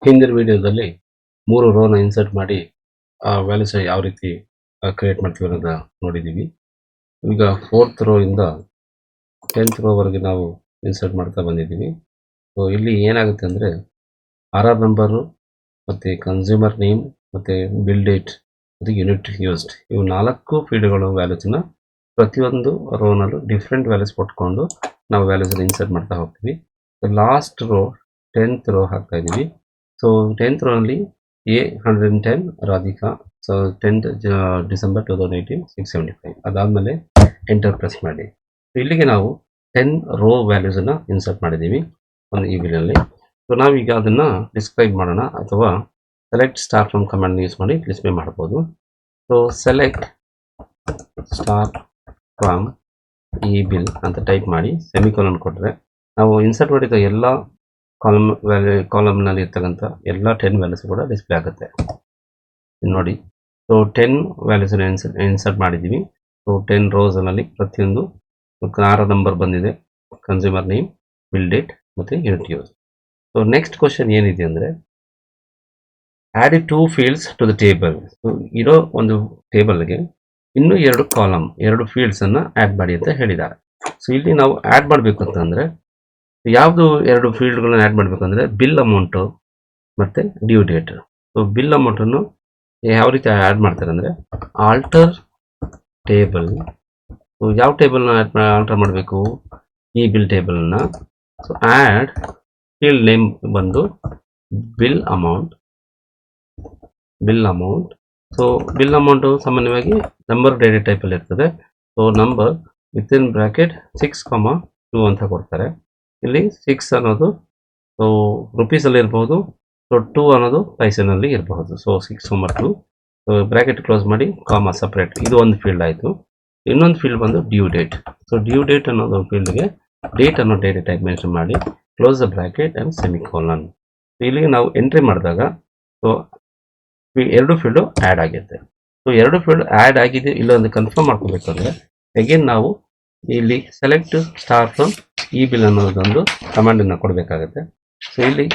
ಹಿಂದಿನ ವಿಡಿಯೋದಲ್ಲಿ 3 ರೋನ ಇನ್ಸರ್ಟ್ ಮಾಡಿ ಆ ವ್ಯಾಲ್ಯೂಸ್ ಯಾವ ರೀತಿ ಕ್ರಿಯೇಟ್ ಮಾಡ್ತೀವಿ ಅನ್ನೋದನ್ನ ನೋಡಿದ್ದೀವಿ. ಈಗ 4th ರೋ ಇಂದ 10th ರೋವರೆಗೆ ನಾವು ಇನ್ಸರ್ಟ್ ಮಾಡ್ತಾ ಬಂದಿದ್ದೀವಿ. ಸೊ ಇಲ್ಲಿ ಏನಾಗುತ್ತೆ ಅಂದರೆ ಆರ್ ನಂಬರು ಮತ್ತು ಕನ್ಸ್ಯೂಮರ್ ನೇಮ್ ಮತ್ತು ಬಿಲ್ ಡೇಟ್ ಮತ್ತು ಯೂನಿಟ್ ಯೂಸ್ಡ್ ಇವು 4 ಫೀಲ್ಡ್ಗಳು ವ್ಯಾಲ್ಯೂಸ್ನ ಪ್ರತಿಯೊಂದು ರೋನಲ್ಲೂ ಡಿಫ್ರೆಂಟ್ ವ್ಯಾಲ್ಯೂಸ್ ಕೊಟ್ಕೊಂಡು ನಾವು ವ್ಯಾಲ್ಯೂಸ್ನ ಇನ್ಸರ್ಟ್ ಮಾಡ್ತಾ ಹೋಗ್ತೀವಿ. ಲಾಸ್ಟ್ ರೋ 10th ರೋ ಹಾಕ್ತಾ ಇದ್ದೀವಿ. So 10th ರೋನಲ್ಲಿ A110 Radhika. So 10th December 2018 675 ಅದಾದಮೇಲೆ ಎಂಟರ್ ಪ್ರೆಸ್ ಮಾಡಿ. ಇಲ್ಲಿಗೆ ನಾವು 10 ರೋ ವ್ಯಾಲ್ಯೂಸನ್ನು ಇನ್ಸರ್ಟ್ ಮಾಡಿದ್ದೀವಿ ಒಂದು ಈ ಬಿಲಲ್ಲಿ. ಸೊ ನಾವೀಗ ಅದನ್ನು ಡಿಸ್ಕ್ರೈಬ್ ಮಾಡೋಣ ಅಥವಾ select star from command use ಮಾಡಿ ಡಿಸ್ಪ್ಲೇ ಮಾಡ್ಬೋದು. ಸೊ ಸೆಲೆಕ್ಟ್ ಸ್ಟಾರ್ ಫ್ರಮ್ ಈ ಬಿಲ್ ಅಂತ ಟೈಪ್ ಮಾಡಿ ಸೆಮಿಕೋಲನ್ ಕೊಟ್ಟರೆ ನಾವು ಇನ್ಸರ್ಟ್ ಮಾಡಿದ ಎಲ್ಲ ಕಾಲಮ್ನಲ್ಲಿ ಇರ್ತಕ್ಕಂಥ ಎಲ್ಲ 10 ವ್ಯಾಲ್ಯೂಸ್ ಕೂಡ ಡಿಸ್ಪ್ಲೇ ಆಗುತ್ತೆ ನೋಡಿ. ಸೊ 10 ವ್ಯಾಲ್ಯೂಸನ್ನು ಇನ್ಸರ್ಟ್ ಮಾಡಿದ್ದೀವಿ. ಸೊ 10 ರೋಸಲ್ಲಿ ಪ್ರತಿಯೊಂದು ಆರ್ ನಂಬರ್ ಬಂದಿದೆ, ಕನ್ಸ್ಯೂಮರ್ ನೇಮ್, ಬಿಲ್ ಡೇಟ್ ಮತ್ತು unit use. So next question ಏನಿದೆ ಅಂದರೆ add 2 fields to the table. So ಇರೋ ಒಂದು ಟೇಬಲ್ಗೆ ಇನ್ನೂ 2 ಕಾಲಮ್ 2 ಫೀಲ್ಡ್ಸನ್ನು ಆ್ಯಡ್ ಮಾಡಿ ಅಂತ ಹೇಳಿದ್ದಾರೆ. ಸೊ ಇಲ್ಲಿ ನಾವು ಆ್ಯಡ್ ಮಾಡಬೇಕು ಅಂತಂದರೆ ಯಾವುದು 2 ಫೀಲ್ಡ್ಗಳನ್ನ ಆ್ಯಡ್ ಮಾಡಬೇಕಂದ್ರೆ ಬಿಲ್ ಅಮೌಂಟು ಮತ್ತು ಡ್ಯೂ ಡೇಟ್. ಸೊ ಬಿಲ್ ಅಮೌಂಟನ್ನು ಯಾವ ರೀತಿ ಆ್ಯಡ್ ಮಾಡ್ತಾರೆ ಅಂದರೆ ಆಲ್ಟರ್ ಟೇಬಲ್. ಸೊ ಯಾವ ಟೇಬಲ್ನ ಆಲ್ಟರ್ ಮಾಡಬೇಕು? ಈ ಬಿಲ್ ಟೇಬಲನ್ನು. ಸೊ ಆ್ಯಡ್ ಫೀಲ್ಡ್ ನೇಮ್ ಬಂದು bill amount. So bill amount ಸಾಮಾನ್ಯವಾಗಿ ನಂಬರ್ ಡೇಟಾ ಟೈಪಲ್ಲಿ ಇರ್ತದೆ. ಸೊ ನಂಬರ್ ವಿತಿನ್ ಬ್ರ್ಯಾಕೆಟ್ 6,2 ಅಂತ ಕೊಡ್ತಾರೆ. ಇಲ್ಲಿ 6 ಅನ್ನೋದು ಸೊ ರುಪೀಸಲ್ಲಿ ಇರ್ಬೋದು. ಸೊ 2 ಅನ್ನೋದು ಪೈಸೆನಲ್ಲಿ ಇರಬಹುದು. ಸೊ 6,2 ಬ್ರ್ಯಾಕೆಟ್ ಕ್ಲೋಸ್ ಮಾಡಿ ಕಾಮ ಸಪ್ರೇಟ್. ಇದು ಒಂದು ಫೀಲ್ಡ್ ಆಯಿತು. ಇನ್ನೊಂದು ಫೀಲ್ಡ್ ಬಂದು due date. So due date ಅನ್ನೋದು ಫೀಲ್ಡ್ಗೆ ಡೇಟ್ ಅನ್ನೋ ಡೇಟಾ ಟೈಪ್ ಮೆನ್ಷನ್ ಮಾಡಿ close the bracket and semicolon. ಇಲ್ಲಿಗೆ ನಾವು ಎಂಟ್ರಿ ಮಾಡಿದಾಗ ಸೊ 2 ಫೀಲ್ಡು ಆ್ಯಡ್ ಆಗುತ್ತೆ. ಸೊ 2 ಫೀಲ್ಡ್ ಆ್ಯಡ್ ಆಗಿದೆ ಇಲ್ಲ ಅಂತ ಕನ್ಫರ್ಮ್ ಮಾಡ್ಕೋಬೇಕಂದ್ರೆ ಅಗೇನ್ ನಾವು ಇಲ್ಲಿ ಸೆಲೆಕ್ಟ್ ಸ್ಟಾರ್ ಫ್ರಮ್ ಈ ಬಿಲ್ ಅನ್ನೋದೊಂದು ಕಮಾಂಡನ್ನು ಕೊಡಬೇಕಾಗುತ್ತೆ. ಸೊ ಇಲ್ಲಿ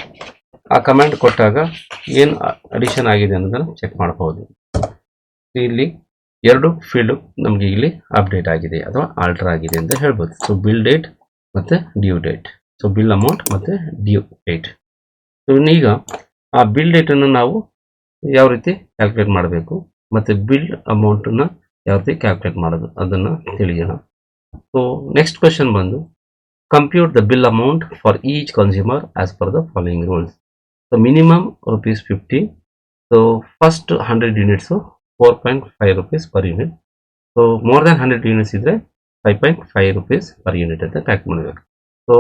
ಆ ಕಮಾಂಡ್ ಕೊಟ್ಟಾಗ ಏನು ಅಡಿಷನ್ ಆಗಿದೆ ಅನ್ನೋದನ್ನು ಚೆಕ್ ಮಾಡಬಹುದು. ಇಲ್ಲಿ 2 ಫೀಲ್ಡು ನಮಗೆ ಇಲ್ಲಿ ಅಪ್ಡೇಟ್ ಆಗಿದೆ ಅಥವಾ ಆಲ್ಟರ್ ಆಗಿದೆ ಅಂತ ಹೇಳ್ಬೋದು. ಸೊ ಬಿಲ್ ಡೇಟ್ ಮತ್ತು due date. So bill amount ಮತ್ತು ಡ್ಯೂ ಡೇಟ್. ಸೊ ಈಗ ಆ ಬಿಲ್ ಡೇಟನ್ನು ನಾವು ಯಾವ ರೀತಿ ಕ್ಯಾಲ್ಕುಲೇಟ್ ಮಾಡಬೇಕು ಮತ್ತು ಬಿಲ್ ಅಮೌಂಟನ್ನು ಯಾವ ರೀತಿ ಕ್ಯಾಲ್ಕುಲೇಟ್ ಮಾಡೋದು ಅದನ್ನು ತಿಳಿಯೋಣ. ಸೊ ನೆಕ್ಸ್ಟ್ ಕ್ವೆಶನ್ ಬಂದು compute the bill amount for each consumer as per the following rules. So minimum ₹50. So first 100 units 4.5 rupees per unit. So more than 100 units ಇದ್ದರೆ 5.5 rupees ಪರ್ ಯೂನಿಟ್ ಅಂತ ಟ್ಯಾಕ್ ಮಾಡಬೇಕು. So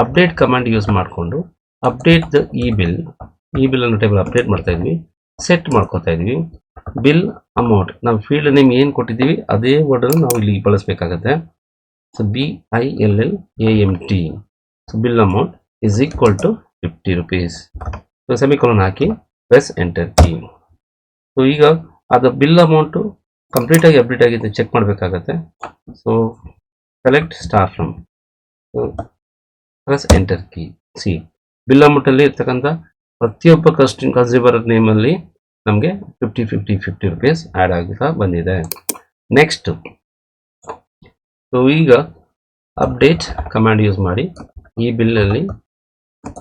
update command use ಮಾಡಿಕೊಂಡು update the e bill ಅನ್ನೋ table update ಮಾಡ್ತಾ ಇದ್ವಿ, set ಮಾಡ್ಕೋತಾ ಇದ್ವಿ. ಬಿಲ್ ಅಮೌಂಟ್ ನಾವು ಫೀಲ್ಡ್ ನೇಮ್ ಏನು ಕೊಟ್ಟಿದ್ದೀವಿ ಅದೇ ವರ್ಡನ್ನು ನಾವು ಇಲ್ಲಿ ಬಳಸಬೇಕಾಗತ್ತೆ. So BILLAMT. So bill amount is equal to ₹50. So semicolon ಹಾಕಿ ಪ್ರೆಸ್ ಎಂಟರ್ ಕೀ. ಸೊ ಈಗ ಅದು ಬಿಲ್ ಅಮೌಂಟು ಕಂಪ್ಲೀಟಾಗಿ ಅಪ್ಡೇಟ್ ಆಗಿದೆ ಚೆಕ್ ಮಾಡಬೇಕಾಗತ್ತೆ. So select star from press enter key. See bill ಅಮೌಂಟಲ್ಲಿ ಇರ್ತಕ್ಕಂಥ ಪ್ರತಿಯೊಬ್ಬ ಕನ್ಸ್ಯೂಮರ್ ನೇಮಲ್ಲಿ ನಮಗೆ ₹50 ಆ್ಯಡ್ ಆಗ್ತಾ ಬಂದಿದೆ. ನೆಕ್ಸ್ಟ್ ಸೊ ಈಗ ಅಪ್ಡೇಟ್ ಕಮಾಂಡ್ ಯೂಸ್ ಮಾಡಿ ಈ ಬಿಲ್ಲಲ್ಲಿ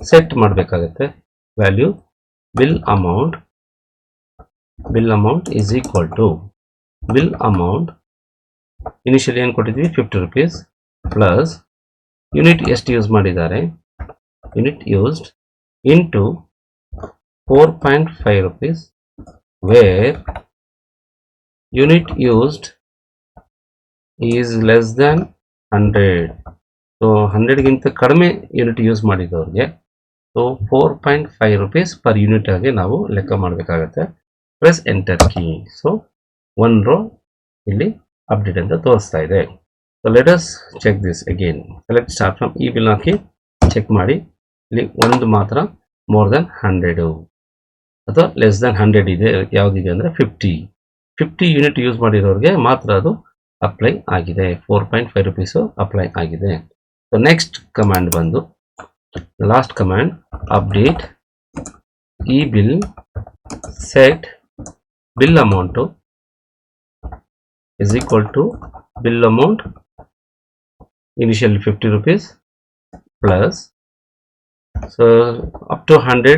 ಸೆಟ್ ಮಾಡಬೇಕಾಗತ್ತೆ value bill amount is equal to bill amount initially ಏನು ಕೊಟ್ಟಿದ್ವಿ ₹50 ಪ್ಲಸ್ ಯೂನಿಟ್ ಎಷ್ಟು ಯೂಸ್ ಮಾಡಿದ್ದಾರೆ unit used into 4.5 rupees where unit used is less than 100. So 100ಗಿಂತ ಕಡಿಮೆ ಯೂನಿಟ್ ಯೂಸ್ ಮಾಡಿದವ್ರಿಗೆ ಸೊ 4.5 rupees ಪರ್ ಯೂನಿಟ್ ಆಗಿ ನಾವು ಲೆಕ್ಕ ಮಾಡಬೇಕಾಗತ್ತೆ. Press enter key. So 1 row ಇಲ್ಲಿ ಅಪ್ಡೇಟ್ ಅಂತ ತೋರಿಸ್ತಾ ಇದೆ. So let us check this again. Select start from ಈ ಬಿಲ್ ಹಾಕಿ ಚೆಕ್ ಮಾಡಿ. ಇಲ್ಲಿ ಒಂದು ಮಾತ್ರ ಮೋರ್ ದ್ಯಾನ್ 100 ಅಥವಾ ಲೆಸ್ ದ್ಯಾನ್ 100 ಇದೆ. ಯಾವುದಿದೆ ಅಂದರೆ 50 ಯೂನಿಟ್ ಯೂಸ್ ಮಾಡಿರೋರಿಗೆ ಮಾತ್ರ ಅದು ಅಪ್ಲೈ ಆಗಿದೆ. 4.5 rupees ಅಪ್ಲೈ ಆಗಿದೆ. ಸೊ ನೆಕ್ಸ್ಟ್ ಕಮಾಂಡ್ ಬಂದು last command update e bill set bill amount is equal to bill amount initially 50 rupees plus so up to 100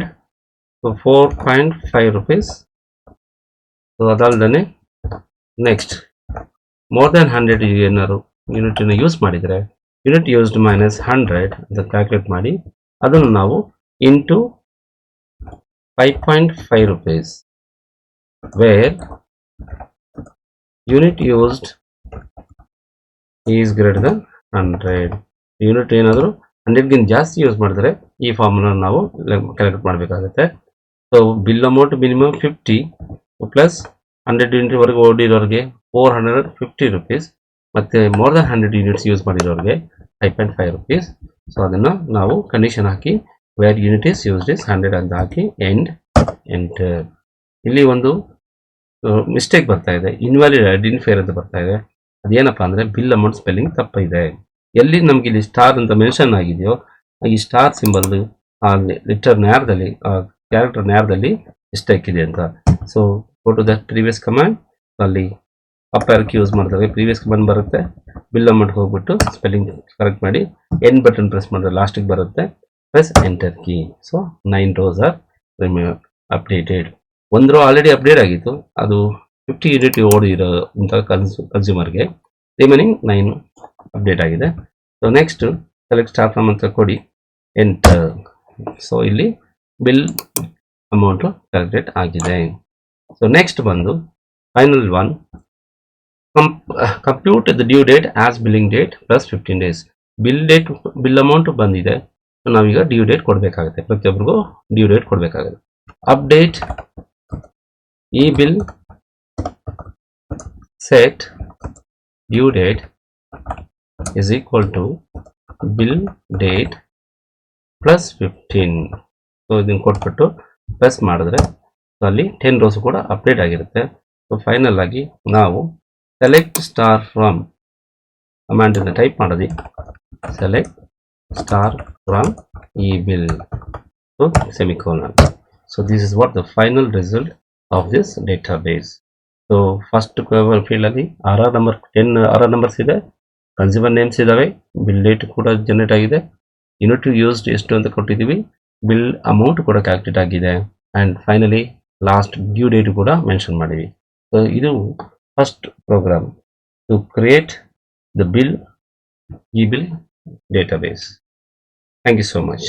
so 4.5 rupees. So ಅದಲ್ಲದೆ next more than 100 ಏನಾದ್ರು ಯೂನಿಟನ್ನು use ಮಾಡಿದರೆ unit used minus 100 ಅಂತ calculate ಮಾಡಿ ಅದನ್ನು ನಾವು into 5.5 rupees where unit used is greater than 100. Unit ಏನಾದರೂ 100ಗಿಂತ ಜಾಸ್ತಿ use ಮಾಡಿದ್ರೆ ಈ ಫಾರ್ಮುಲಾ ನಾವು ಕ್ಯಾಲ್ಕುಲೇಟ್ ಮಾಡಬೇಕಾಗುತ್ತೆ. So bill amount minimum 50 plus 100 ಯೂನಿಟ್ವರೆಗೆ ಓಡಿರೋರಿಗೆ 450 rupees ಮತ್ತು ಮೋರ್ ದನ್ 100 ಯೂನಿಟ್ಸ್ ಯೂಸ್ ಮಾಡಿರೋರಿಗೆ 5.5 rupees. ಸೊ ಅದನ್ನು ನಾವು ಕಂಡೀಷನ್ ಹಾಕಿ where unit is used is 100 ಅಂತ ಹಾಕಿ ಎಂಟರ್. ಇಲ್ಲಿ ಒಂದು ಮಿಸ್ಟೇಕ್ ಬರ್ತಾ ಇದೆ, ಇನ್ವ್ಯಾಲಿಡ್ ಐಡೆಂಟಿಫೈಯರ್ ಅಂತ ಬರ್ತಾ ಇದೆ. ಅದೇನಪ್ಪ ಅಂದರೆ ಬಿಲ್ ಅಮೌಂಟ್ ಸ್ಪೆಲ್ಲಿಂಗ್ ತಪ್ಪಿದೆ. ಎಲ್ಲಿ ನಮಗೆ ಇಲ್ಲಿ ಸ್ಟಾರ್ ಅಂತ ಮೆನ್ಷನ್ ಆಗಿದೆಯೋ ಈ ಸ್ಟಾರ್ ಸಿಂಬಲ್ ಆ ಲೆಟರ್ ನ್ಯಾರದಲ್ಲಿ ಕ್ಯಾರೆಕ್ಟರ್ ನ್ಯಾರದಲ್ಲಿ ಮಿಸ್ಟೇಕ್ ಇದೆ ಅಂತ. So go to that previous command, ಅಲ್ಲಿ ಅಪ್ ಆರ್ಕ್ ಯೂಸ್ ಮಾಡಿದಾಗ ಪ್ರೀವಿಯಸ್ ಕಮಾಂಡ್ ಬರುತ್ತೆ. ಬಿಲ್ ಅಮೌಂಟ್ ಹೋಗ್ಬಿಟ್ಟು ಸ್ಪೆಲ್ಲಿಂಗ್ ಕರೆಕ್ಟ್ ಮಾಡಿ ಎನ್ ಬಟನ್ ಪ್ರೆಸ್ ಮಾಡಿದ್ರೆ ಲಾಸ್ಟಿಗೆ ಬರುತ್ತೆ, press enter key. So 9 rows are updated. ಒಂದು ರೋ ಆಲ್ರೆಡಿ ಅಪ್ಡೇಟ್ ಆಗಿತ್ತು, ಅದು 50 ಯೂನಿಟ್ ಓಡಿರೋ ಅಂತ ಕನ್ಸ್ಯೂಮರ್ಗೆ. ರಿಮೈನಿಂಗ್ 9 ಅಪ್ಡೇಟ್ ಆಗಿದೆ. So next select star from ಅಂತ ಕೊಡಿ, ಎಂಟರ್. ಸೊ ಇಲ್ಲಿ ಬಿಲ್ ಅಮೌಂಟು ಕ್ಯಾಲ್ಕುಲೇಟ್ ಆಗಿದೆ. ಸೊ ನೆಕ್ಸ್ಟ್ ಬಂದು final one, compute the due date as billing date plus 15 days. Bill amount ಬಂದಿದೆ, ನಾವೀಗ ಡ್ಯೂ ಡೇಟ್ ಕೊಡಬೇಕಾಗುತ್ತೆ. ಪ್ರತಿಯೊಬ್ಬರಿಗೂ ಡ್ಯೂ ಡೇಟ್ ಕೊಡಬೇಕಾಗುತ್ತೆ. Update e bill set due date is equal to bill date plus 15. So ಇದನ್ನು ಕೊಟ್ಬಿಟ್ಟು press ಮಾಡಿದ್ರೆ ಅಲ್ಲಿ 10 rows ಕೂಡ ಅಪ್ಡೇಟ್ ಆಗಿರುತ್ತೆ. ಸೊ ಫೈನಲ್ ಆಗಿ ನಾವು ಸೆಲೆಕ್ಟ್ ಸ್ಟಾರ್ ಫ್ರಮ್ ಕಮಾಂಡನ್ನು ಟೈಪ್ ಮಾಡಿದ್ವಿ, ಸೆಲೆಕ್ಟ್ ಸ್ಟಾರ್ ಫ್ರಮ್ ಈ bill so semicolon. So this is what the final result of this database. So first ಫೀಲ್ಡಲ್ಲಿ RR ನಂಬರ್ 10 RR ನಂಬರ್ಸ್ ಇದೆ, ಕನ್ಸ್ಯೂಮರ್ ನೇಮ್ಸ್ ಇದ್ದಾವೆ, bill date ಕೂಡ generate ಆಗಿದೆ, unit used ಎಷ್ಟು ಅಂತ ಕೊಟ್ಟಿದ್ದೀವಿ, ಬಿಲ್ ಅಮೌಂಟ್ ಕೂಡ ಕ್ಯಾಲ್ಕುಲೇಟ್ ಆಗಿದೆ, and finally last due date ಕೂಡ ಮೆನ್ಷನ್ ಮಾಡಿವಿ. ಸೊ ಇದು first program to create the bill E bill database. Thank you so much.